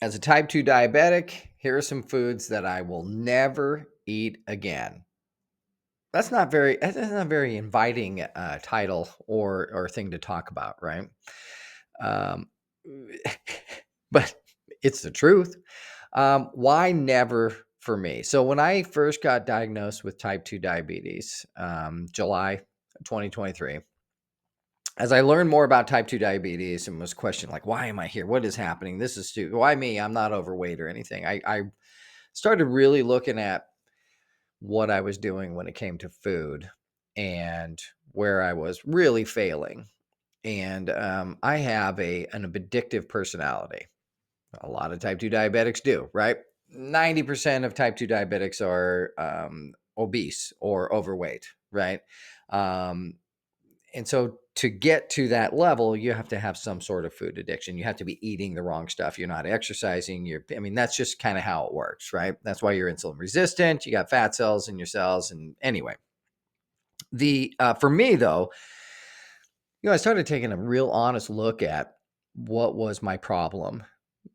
As a type 2 diabetic, here are some foods that I will never eat again. That's not very inviting title or thing to talk about, right? Um, but it's the truth. Why never for me? So when I first got diagnosed with type 2 diabetes, July 2023, as I learned more about type 2 diabetes and was questioned, like, why am I here? What is happening? This is stupid. Why me? I'm not overweight or anything. I started really looking at what I was doing when it came to food and where I was really failing. And I have an addictive personality. A lot of type 2 diabetics do, right? 90% of type 2 diabetics are obese or overweight, right? Um, and so to get to that level, you have to have some sort of food addiction. You have to be eating the wrong stuff. You're not exercising. That's just kind of how it works, right? That's why you're insulin resistant. You got fat cells in your cells. And anyway, for me though, I started taking a real honest look at what was my problem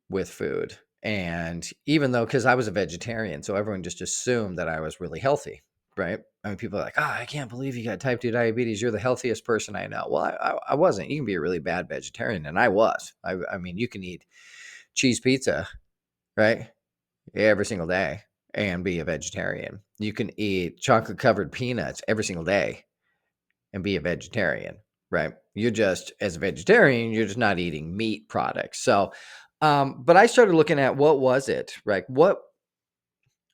with food. And even though, because I was a vegetarian, so everyone just assumed that I was really healthy, right? I mean, people are like, I can't believe you got type 2 diabetes. You're the healthiest person I know. Well, I wasn't. You can be a really bad vegetarian, and I was. I mean, you can eat cheese pizza, right? Every single day and be a vegetarian. You can eat chocolate covered peanuts every single day and be a vegetarian, right? You're just, as a vegetarian, you're just not eating meat products. So, but I started looking at what was it, right? What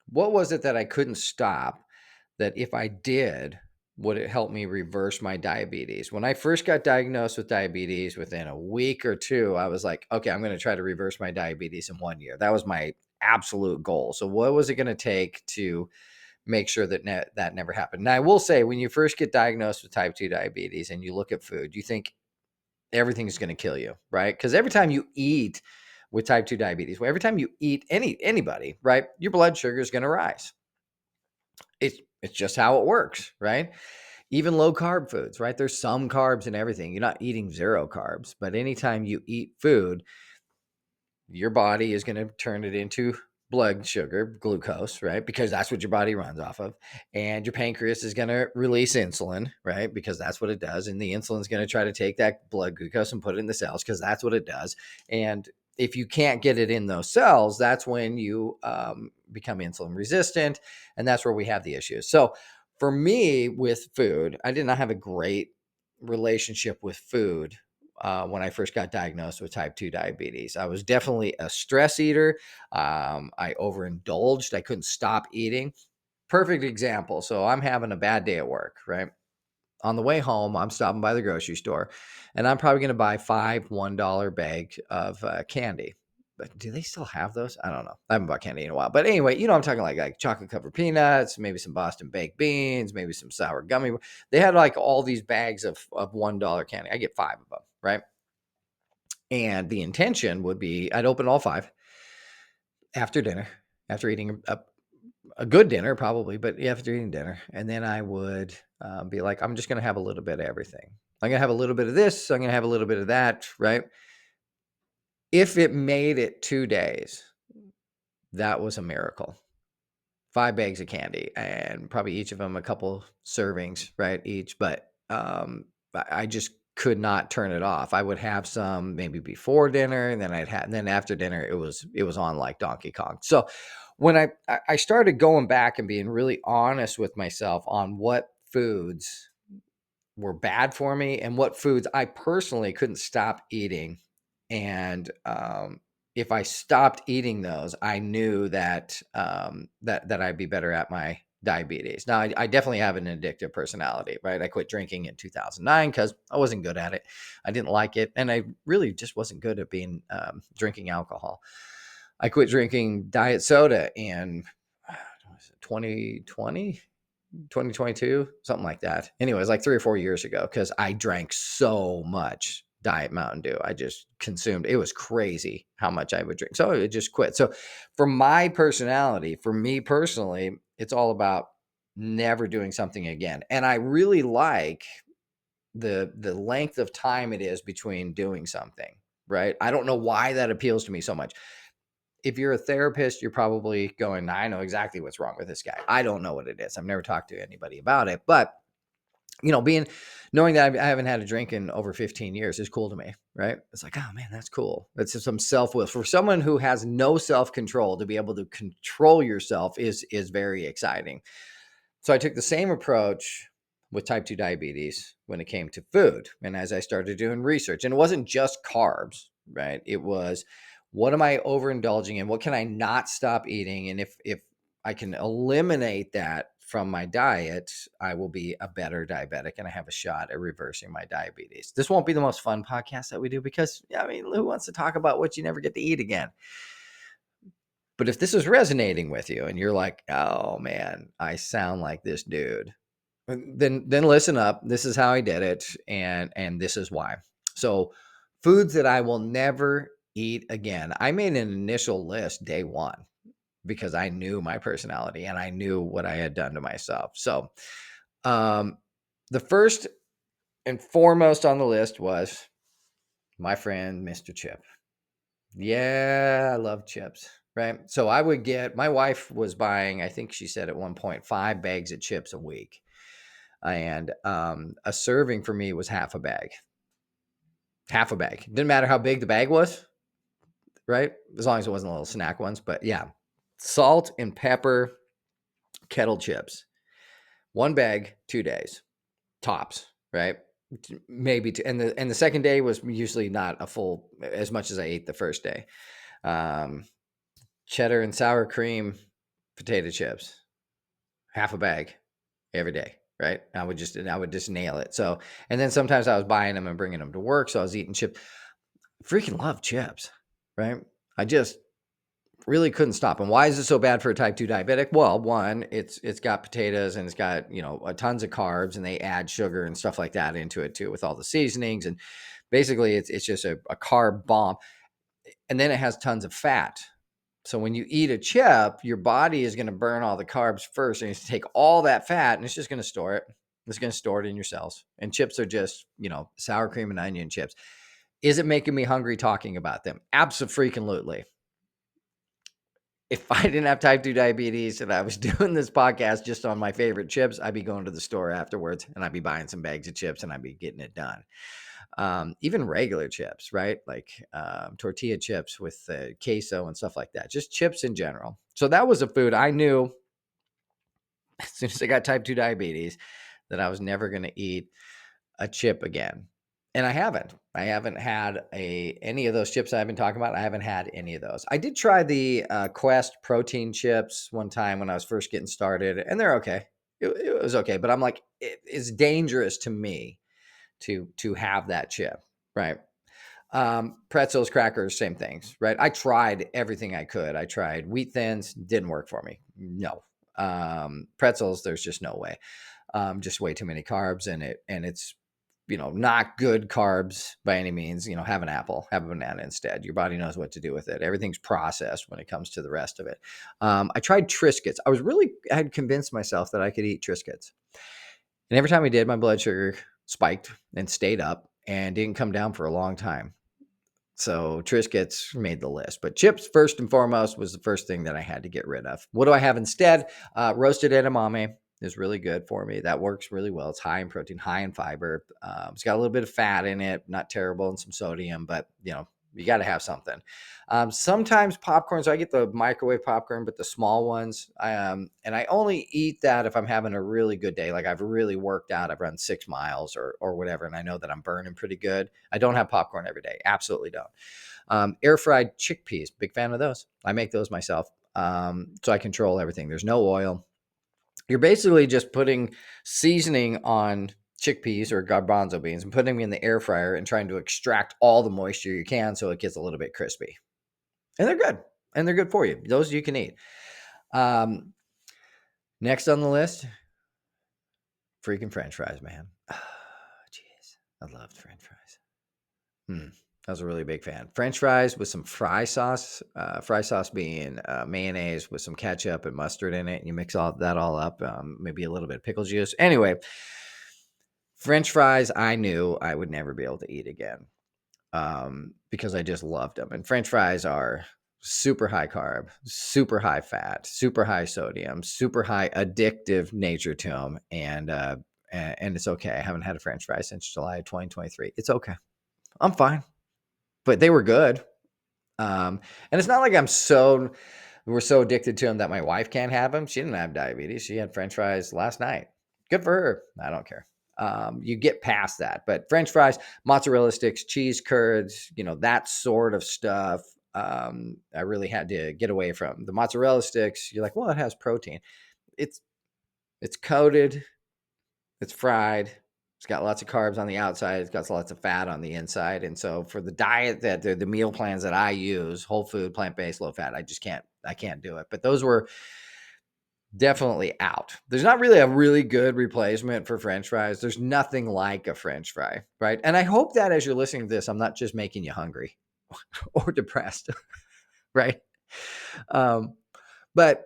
was it that I couldn't stop that if I did, would it help me reverse my diabetes? When I first got diagnosed with diabetes, within a week or two, I was like, okay, I'm going to try to reverse my diabetes in 1 year. That was my absolute goal. So, what was it going to take to make sure that that never happened? Now, I will say, when you first get diagnosed with type 2 diabetes and you look at food, you think everything's going to kill you, right? Because every time you eat with type 2 diabetes, well, every time you eat anybody, right, your blood sugar is going to rise. It's just how it works, right? Even low carb foods, right? There's some carbs in everything. You're not eating zero carbs, but anytime you eat food, your body is going to turn it into blood sugar, glucose, right? Because that's what your body runs off of. And your pancreas is going to release insulin, right? Because that's what it does. And the insulin is going to try to take that blood glucose and put it in the cells because that's what it does. And if you can't get it in those cells, that's when you become insulin resistant. And that's where we have the issues. So for me with food, I did not have a great relationship with food when I first got diagnosed with type 2 diabetes. I was definitely a stress eater. I overindulged. I couldn't stop eating. Perfect example. So I'm having a bad day at work, right? On the way home, I'm stopping by the grocery store and I'm probably going to buy five $1 bag of candy. But do they still have those? I don't know. I haven't bought candy in a while. But anyway, I'm talking like chocolate covered peanuts, maybe some Boston baked beans, maybe some sour gummy. They had like all these bags of $1 candy. I get five of them, right? And the intention would be I'd open all five after dinner, after eating a good dinner, probably, but after eating dinner. And then I would be like, I'm just going to have a little bit of everything. I'm going to have a little bit of this. I'm going to have a little bit of that, right? If it made it 2 days, that was a miracle. 5 bags of candy and probably each of them a couple servings, right? Each, but I just could not turn it off. I would have some maybe before dinner, and then then after dinner it was on like Donkey Kong. So when I started going back and being really honest with myself on what foods were bad for me and what foods I personally couldn't stop eating. And if I stopped eating those, I knew that that I'd be better at my diabetes. Now, I definitely have an addictive personality, right? I quit drinking in 2009 because I wasn't good at it. I didn't like it, and I really just wasn't good at being drinking alcohol. I quit drinking diet soda in 2020, 2022, something like that. Anyways, like 3 or 4 years ago, because I drank so much Diet Mountain Dew. I just consumed, it was crazy how much I would drink. So it just quit. So for my personality, for me personally, it's all about never doing something again. And I really like the length of time it is between doing something, right? I don't know why that appeals to me so much. if you're a therapist, you're probably going, I know exactly what's wrong with this guy. I don't know what it is. I've never talked to anybody about it, but knowing that I haven't had a drink in over 15 years is cool to me, right? It's like, oh man, that's cool. It's just some self-will for someone who has no self-control. To be able to control yourself is very exciting. So I took the same approach with type 2 diabetes when it came to food. And as I started doing research, and it wasn't just carbs, right? It was, what am I overindulging in? What can I not stop eating? And if I can eliminate that from my diet, I will be a better diabetic and I have a shot at reversing my diabetes. This won't be the most fun podcast that we do because, who wants to talk about what you never get to eat again? But if this is resonating with you and you're like, oh man, I sound like this dude, then listen up. This is how I did it, and this is why. So, foods that I will never eat again. I made an initial list day one because I knew my personality and I knew what I had done to myself. So, the first and foremost on the list was my friend Mr. Chip. Yeah, I love chips, right? So I would my wife was buying, I think she said at one point, 5 bags of chips a week. And a serving for me was half a bag. Half a bag. Didn't matter how big the bag was, right? As long as it wasn't little snack ones. But yeah, salt and pepper kettle chips. 1 bag, 2 days. Tops, right? Maybe two. And the second day was usually not a full as much as I ate the first day. Cheddar and sour cream potato chips, half a bag every day, right? I would just nail it. So, and then sometimes I was buying them and bringing them to work. So I was eating chips. Freaking love chips, right? I just really couldn't stop. And why is it so bad for a type 2 diabetic? Well, one, it's got potatoes and it's got, tons of carbs, and they add sugar and stuff like that into it too with all the seasonings. And basically it's just a carb bomb. And then it has tons of fat. So when you eat a chip, your body is going to burn all the carbs first, and it's take all that fat, and it's just going to store it. It's going to store it in your cells. And chips are just, sour cream and onion chips. Is it making me hungry talking about them? Abso-freaking-lutely. If I didn't have type 2 diabetes and I was doing this podcast just on my favorite chips, I'd be going to the store afterwards and I'd be buying some bags of chips and I'd be getting it done. Even regular chips, right? Like tortilla chips with queso and stuff like that. Just chips in general. So that was a food I knew as soon as I got type 2 diabetes that I was never going to eat a chip again. And I haven't had any of those chips I've been talking about. I haven't had any of those. I did try the Quest protein chips one time when I was first getting started, and they're okay. It was okay, but I'm like, it's dangerous to me to have that chip, right? Pretzels, crackers, same things, right? I tried everything I could. I tried wheat thins, didn't work for me. No. Pretzels, there's just no way. Just way too many carbs in it, and it's not good carbs by any means. Have an apple, have a banana instead. Your body knows what to do with it. Everything's processed when it comes to the rest of it. I tried Triscuits. I had convinced myself that I could eat Triscuits, and every time I did, my blood sugar spiked and stayed up and didn't come down for a long time. So Triscuits made the list, but chips first and foremost was the first thing that I had to get rid of. What do I have instead? Roasted edamame is really good for me. That works really well. It's high in protein, high in fiber. It's got a little bit of fat in it, not terrible, and some sodium, but you got to have something. Sometimes popcorn. So I get the microwave popcorn, but the small ones. And I only eat that if I'm having a really good day. Like I've really worked out. I've run 6 miles or whatever. And I know that I'm burning pretty good. I don't have popcorn every day. Absolutely don't. Air fried chickpeas. Big fan of those. I make those myself. So I control everything. There's no oil. You're basically just putting seasoning on chickpeas or garbanzo beans and putting them in the air fryer and trying to extract all the moisture you can so it gets a little bit crispy. And they're good. And they're good for you. Those you can eat. Next on the list, freaking French fries, man. Jeez. I loved French fries. I was a really big fan. French fries with some fry sauce. Fry sauce being mayonnaise with some ketchup and mustard in it. And you mix all that up. Maybe a little bit of pickle juice. Anyway, French fries, I knew I would never be able to eat again because I just loved them. And French fries are super high carb, super high fat, super high sodium, super high addictive nature to them. And it's okay. I haven't had a French fry since July of 2023. It's okay. I'm fine. But they were good. And it's not like we're so addicted to them that my wife can't have them. She didn't have diabetes. She had French fries last night. Good for her. I don't care. You get past that, but French fries, mozzarella sticks, cheese curds, that sort of stuff. I really had to get away from the mozzarella sticks. You're like, well, it has protein. It's it's coated, it's fried. It's got lots of carbs on the outside. It's got lots of fat on the inside. And so for the diet that the meal plans that I use, whole food, plant-based, low fat, I can't do it. But those were definitely out. There's not really a really good replacement for French fries. There's nothing like a French fry, right? And I hope that as you're listening to this, I'm not just making you hungry or depressed, right? Um, but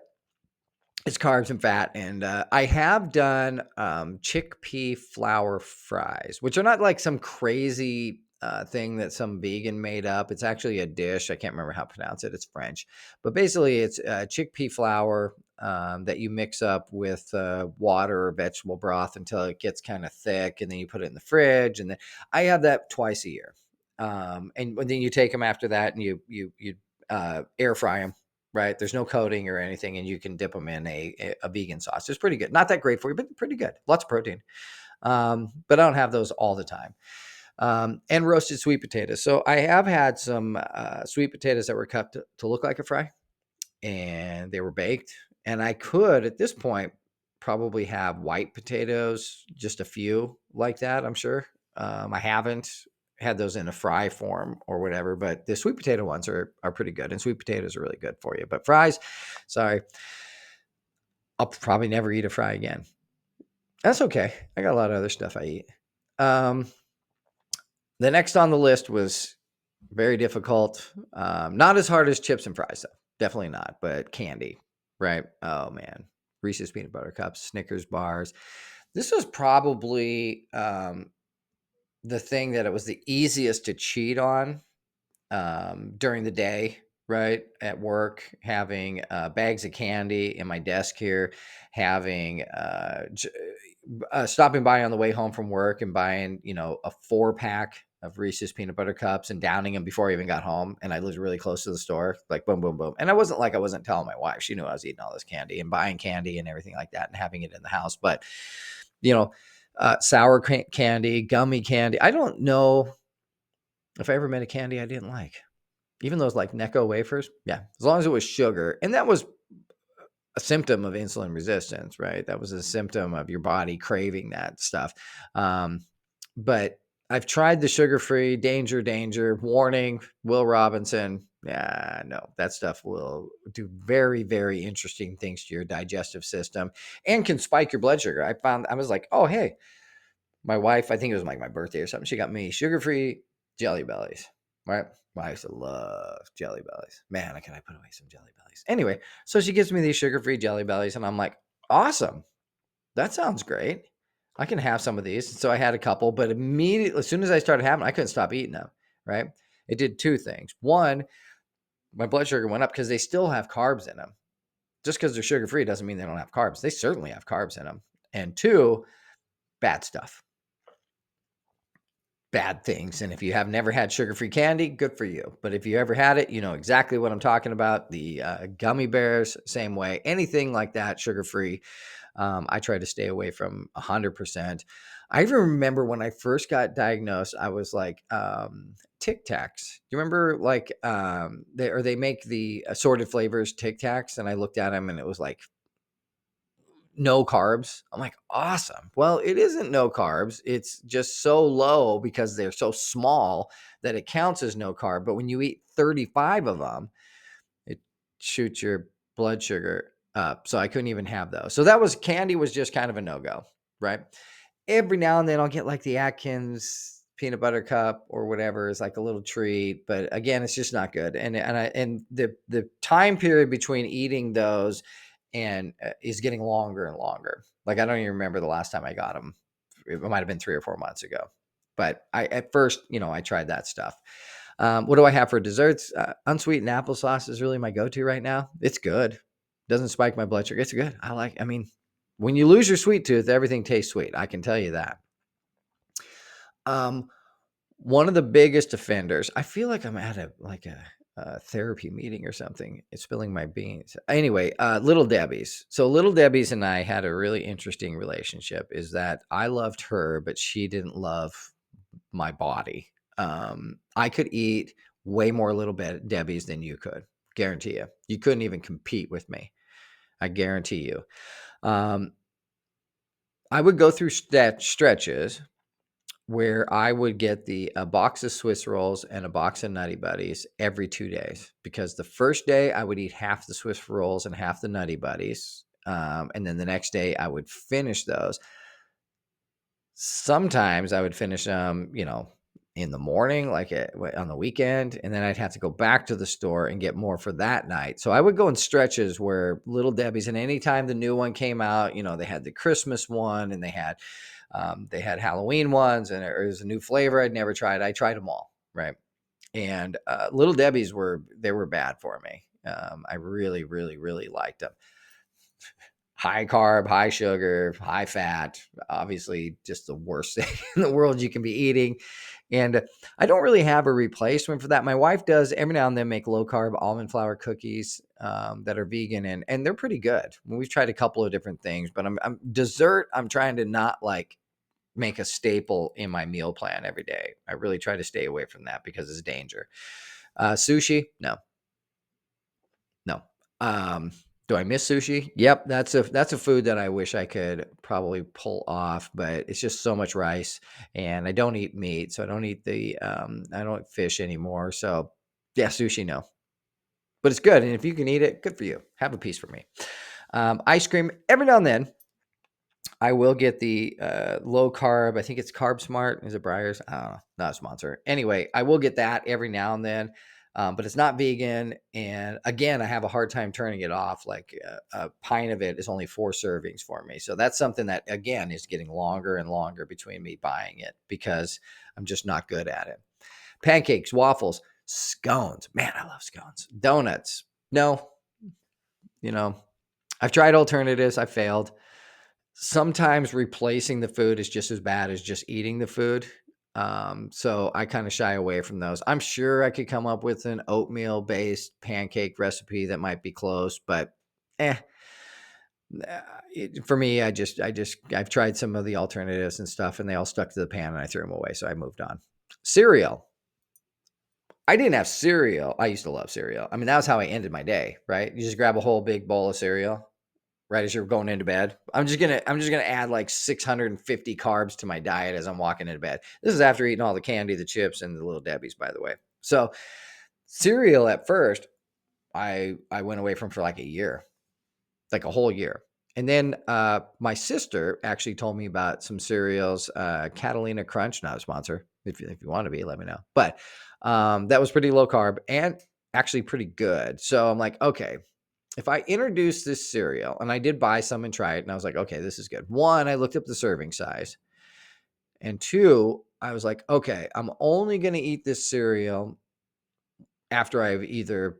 it's carbs and fat. And I have done chickpea flour fries, which are not like some crazy thing that some vegan made up. It's actually a dish. I can't remember how to pronounce it. It's French. But basically, it's chickpea flour that you mix up with water or vegetable broth until it gets kind of thick. And then you put it in the fridge. And then I have that twice a year. And then you take them after that and you air fry them, right? There's no coating or anything, and you can dip them in a vegan sauce. It's pretty good. Not that great for you, but pretty good. Lots of protein. But I don't have those all the time. And roasted sweet potatoes. So I have had some sweet potatoes that were cut to look like a fry, and they were baked. And I could, at this point, probably have white potatoes, just a few like that, I'm sure. I haven't had those in a fry form or whatever, but the sweet potato ones are pretty good, and sweet potatoes are really good for you. But fries, sorry, I'll probably never eat a fry again. That's okay. I got a lot of other stuff I eat. Um, the next on the list was very difficult. Not as hard as chips and fries, though. Definitely not, but candy, right? Oh, man. Reese's peanut butter cups, Snickers bars. This was probably the thing that it was the easiest to cheat on during the day, right? At work, having bags of candy in my desk here, having stopping by on the way home from work and buying, a 4-pack of Reese's peanut butter cups and downing them before I even got home. And I lived really close to the store, like boom, boom, boom. And I wasn't telling my wife. She knew I was eating all this candy and buying candy and everything like that and having it in the house. But, you know, sour candy, gummy candy. I don't know if I ever made a candy I didn't like. Even those like Necco wafers. Yeah. As long as it was sugar. And that was a symptom of insulin resistance, right? That was a symptom of your body craving that stuff. But I've tried the sugar-free, danger, warning, Will Robinson. Yeah, no, that stuff will do very, very interesting things to your digestive system and can spike your blood sugar. I was like, oh, hey, my wife, I think it was like my birthday or something. She got me sugar-free Jelly Bellies, right? I used to love Jelly Bellies. Man, can I put away some Jelly Bellies? Anyway, so she gives me these sugar-free Jelly Bellies, and I'm like, awesome. That sounds great. I can have some of these. So I had a couple, but immediately, as soon as I started having them, I couldn't stop eating them, right? It did two things. One, my blood sugar went up because they still have carbs in them. Just because they're sugar-free doesn't mean they don't have carbs. They certainly have carbs in them. And two, bad stuff. Bad things. And if you have never had sugar-free candy, good for you. But if you ever had it, you know exactly what I'm talking about. The gummy bears, same way. Anything like that, sugar-free, I try to stay away from 100%. I even remember when I first got diagnosed, I was like, Tic Tacs. Do you remember like they make the assorted flavors Tic Tacs? And I looked at them and it was like no carbs. I'm like, awesome. Well, it isn't no carbs. It's just so low because they're so small that it counts as no carb. But when you eat 35 of them, it shoots your blood sugar up. So I couldn't even have those. So candy was just kind of a no-go, right? Every now and then I'll get like the Atkins peanut butter cup or whatever is like a little treat, but again, it's just not good. And the time period between eating those and is getting longer and longer. Like I don't even remember the last time I got them. It might have been 3 or 4 months ago. But I at first, I tried that stuff. What do I have for desserts? Unsweetened applesauce is really my go-to right now. It's good. Doesn't spike my blood sugar. It's good. I mean, when you lose your sweet tooth, everything tastes sweet. I can tell you that. Um, One of the biggest offenders, I feel like I'm at a therapy meeting or something. It's spilling my beans. Anyway, Little Debbie's. So Little Debbie's and I had a really interesting relationship. Is that I loved her, but she didn't love my body. I could eat way more Little Debbie's than you could. Guarantee you. You couldn't even compete with me. I guarantee you. Um, I would go through stretches where I would get a box of Swiss rolls and a box of Nutty Buddies every 2 days, because the first day I would eat half the Swiss rolls and half the Nutty Buddies. And then the next day I would finish those. Sometimes I would finish them, in the morning, like on the weekend, and then I'd have to go back to the store and get more for that night. So I would go in stretches where Little Debbie's, and anytime the new one came out, they had the Christmas one, and they had Halloween ones, and there was a new flavor I'd never tried. I tried them all, right? And Little Debbie's were bad for me. I really, really, really liked them. High carb, high sugar, high fat, obviously just the worst thing in the world you can be eating. And I don't really have a replacement for that. My wife does every now and then make low carb almond flour cookies that are vegan, and they're pretty good. We've tried a couple of different things, but dessert, I'm trying to not make a staple in my meal plan every day. I really try to stay away from that because it's danger. Sushi, no. Do I miss sushi? Yep, that's a food that I wish I could probably pull off, but it's just so much rice, and I don't eat meat, so I don't eat I don't eat fish anymore. So yeah, sushi, no. But it's good, and if you can eat it, good for you. Have a piece for me. Ice cream, every now and then I will get the low carb. I think it's Carb Smart. Is it Breyers? I don't know. Not a sponsor. Anyway, I will get that every now and then, but it's not vegan. And again, I have a hard time turning it off. Like a pint of it is only 4 servings for me. So that's something that, again, is getting longer and longer between me buying it because I'm just not good at it. Pancakes, waffles, scones. Man, I love scones. Donuts. No, I've tried alternatives. I failed. Sometimes replacing the food is just as bad as just eating the food. So I kind of shy away from those. I'm sure I could come up with an oatmeal based pancake recipe that might be close, but eh. For me, I've tried some of the alternatives and stuff, and they all stuck to the pan, and I threw them away. So I moved on. Cereal. I didn't have cereal. I used to love cereal. I mean, that was how I ended my day, right? You just grab a whole big bowl of cereal right as you're going into bed. I'm just gonna add like 650 carbs to my diet as I'm walking into bed. This is after eating all the candy, the chips, and the Little Debbie's, by the way. So cereal at first, I went away from for like a year, like a whole year. And then my sister actually told me about some cereals, Catalina Crunch, not a sponsor. If you want to be, let me know. But that was pretty low carb and actually pretty good. So I'm like, okay, if I introduce this cereal, and I did buy some and try it, and I was like, okay, this is good. One, I looked up the serving size. And two, I was like, okay, I'm only going to eat this cereal after I've either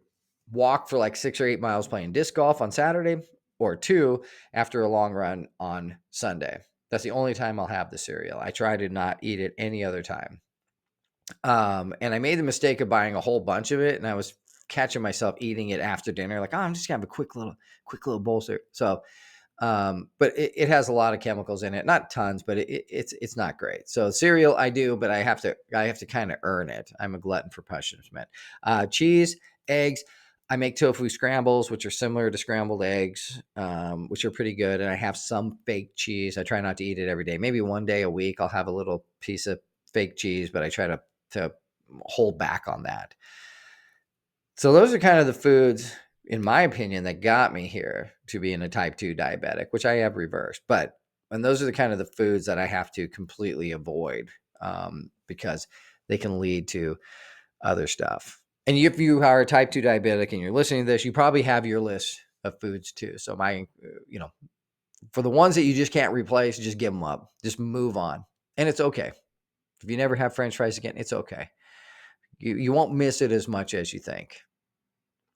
walked for like 6 or 8 miles playing disc golf on Saturday, or two, after a long run on Sunday. That's the only time I'll have the cereal. I try to not eat it any other time. And I made the mistake of buying a whole bunch of it, and I was catching myself eating it after dinner, like, oh, I'm just gonna have a quick little bowl. So, but it has a lot of chemicals in it, not tons, but it's not great. So cereal I do, but I have to kind of earn it. I'm a glutton for punishment. Cheese, eggs. I make tofu scrambles, which are similar to scrambled eggs, which are pretty good. And I have some fake cheese. I try not to eat it every day. Maybe one day a week I'll have a little piece of fake cheese, but I try to hold back on that. So those are kind of the foods, in my opinion, that got me here to being a type 2 diabetic, which I have reversed. And those are the kind of the foods that I have to completely avoid because they can lead to other stuff. And if you are a type 2 diabetic and you're listening to this, you probably have your list of foods too. So for the ones that you just can't replace, just give them up. Just move on. And it's okay. If you never have French fries again, it's okay. You won't miss it as much as you think.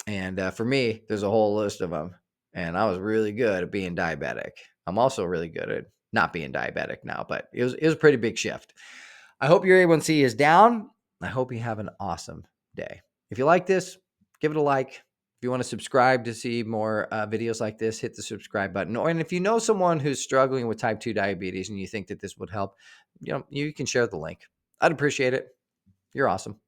And for me, there's a whole list of them. And I was really good at being diabetic. I'm also really good at not being diabetic now, but it was a pretty big shift. I hope your A1C is down. I hope you have an awesome day. If you like this, give it a like. If you want to subscribe to see more videos like this, hit the subscribe button. And if you know someone who's struggling with type 2 diabetes and you think that this would help, you can share the link. I'd appreciate it. You're awesome.